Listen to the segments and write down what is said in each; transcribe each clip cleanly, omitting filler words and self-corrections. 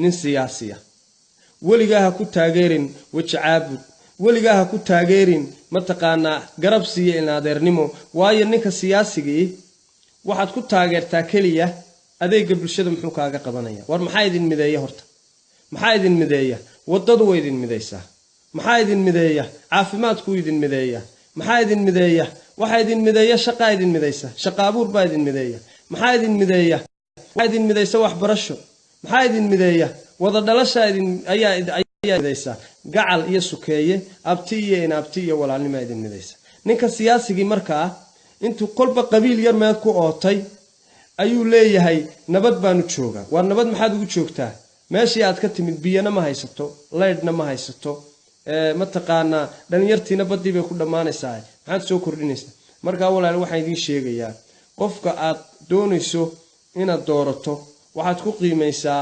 nin siyaasiya weligaa ha ku taageerin wajacaabud weligaa ha ku taageerin mataqaanaa garabsiya in adeernimo waayo ninka siyaasigii waxaad ku taageertaa kaliya adeega bulshada muxuu kaaga qabanaya war maxaa idin mideeya horta maxaa idin mideeya wadadu way idin mideysaa maxaa idin mideeya caafimaadku idin mideeya maxaa idin mideeya waxa idin mideeya shaqa idin mideysa shaqa abuur baa idin mideeya maxaa idin mideeya waxa idin mideysa waxbarasho maxaa idin mideeya wada dhalasha idin ayaa mideysa gacal iyo sukeeye abti iyo inabti iyo walaalnimo idin mideysa ninka siyaasigii markaa intuu qolba qabiil yar meed ku ootay ayuu leeyahay nabad baanu joogaa war nabad maxaad ugu joogtaa meeshii aad ka timid biyana ma haysato leydna ma haysato mataqaanaa dhalinyartiina badii bay ku dhamaanaysaa maxaad soo kordhinaysaa markaa walaal waxaan idin sheegayaa qofka aad doonayso inaad doorato waxaad ku qiimeysaa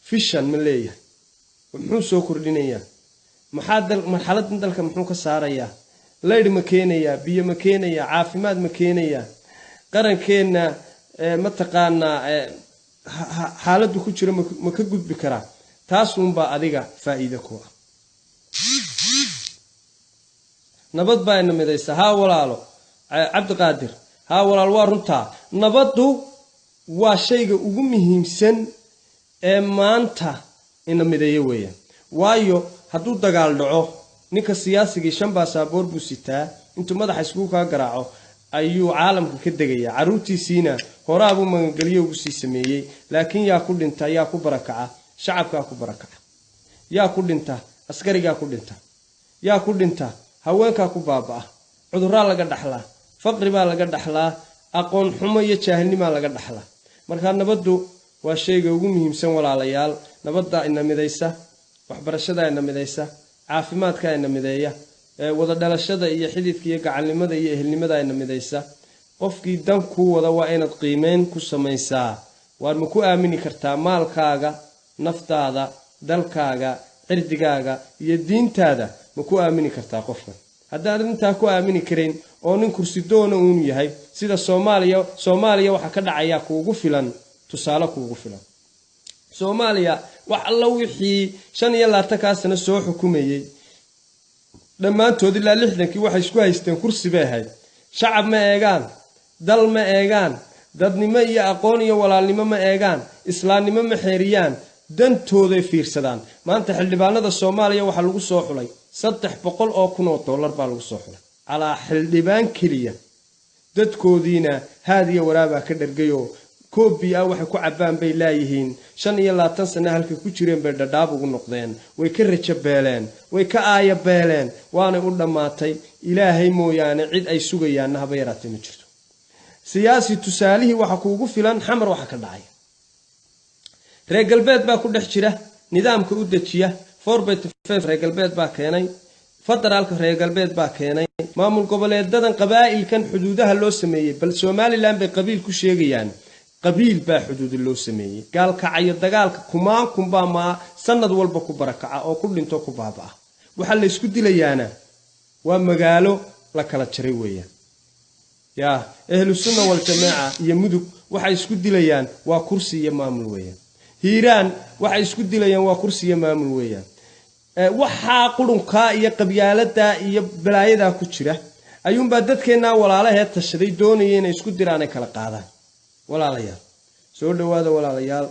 fishan ma leeyahay muxuu soo kordhinayaa marxaladdan dalka muxuu ka saarayaa leyd ma keenayaa biyo ma keenayaa caafimaad ma keenayaa qarankeena mataqaanaa xaaladdu ku jira ma ka gudbi karaa taas uunbaa adiga faa'iido ku ah nabad baa ina midaysa haa walaalo cabdiqaadir haa walaal waa runtaa nabaddu waa shayga ugu muhiimsan ee maanta ina mideeyo weeyaan waayo hadduu dagaal dhaco ninka siyaasigii 5 baasaboor buu sitaa intuu madaxa isku ka garaaco ayuu caalamka ka degayaa caruurtiisiina horaabuu magangeliyo ugu sii sameeyay laakiin yaa ku dhinta yaa ku barakaca shacabka ku barakaca yaa ku dhinta askariga ku dhinta yaa ku dhinta haweenka ku baabaa cudurra laga dhaxlaa faqri baa laga dhaxlaa aqoon xumo iyo jaahilnimo laga dhaxlaa marka nabaddu waa shayga ugu muhiimsan walaalayaal nabadda ina midaysa waxbarashada ina midaysa caafimaadka ina mideeya wada dhalashada iyo xididka iyo gacalnimada iyo ehelnimada ina midaysa qofkii dan ku wada waa inaad qiimeyn ku samaysaa waar ma ku aamini kartaa maalkaaga naftaada dalkaaga cirdigaaga iyo diintaada ma ku aamini kartaa qofka haddaad intaa ku aamini karin oo nin kursi doona uu yahay sida Soomaaliya waxa ka dhacaya kuugu filan tusaale kuugu filan Soomaaliya wax alla wixii 25 sano soo xukumayay dhamaantood ilaa 60kii waxay isku haysteen kursi bay ahayd shacab ma eegaan dal ma eegaan dadnimo iyo aqoon iyo walaalnimo ma eegaan islaamnimo ma xeeriyaan dantooda fiirsadaan maanta xildhibaanada Soomaaliya waxa lagu soo xulay $300,000 baa lagu soo xulay ala xildhibaan kaliya dadkoodiina haadiya waraaba ka dhargayo koobiya waxay ku cabaan bay laayihiin 25 sano halka ku jireen bay dhadhaab ugu noqdeen way ka rajabeeleen way ka aayabeeleen waana u dhamaatay ilaahay mooyaane cid ay sugayaan haba yaraatay ma jirto siyaasi tusaalihi waxa kuugu filan xamar waxa ka dhacay reer galbeed baa ku dhex jira nidaamka u dejiya reer galbeed baa keenay federaalka reer galbeed baa keenay maamul goboleedadan qabaa'ilkan xuduudaha loo sameeyay bal Somaliland bay qabiil ku sheegayaan qabiil baa xuduud loo sameeyay gaalka ayo dagaalka kumba ma sanad walba ku barakaca oo ku dhinto ku baabaa waxa la isku dilayaana waa magaalo la kala jaray weeyaan ya ahlu sunna wal jamaa iyo mudug waxa isku dilayaan waa kursi iyo maamul weeyaan hiiraan waxa isku dilayaan waa kursi iyo maamul weeyaan waxa qurunka iyo qabyaalada iyo balaayada ku jira ayuun baa dadkeena walaalaha tashaday doonayeen inay isku diraan kala qaadaan walaalayaal soo dhawaada walaalayaal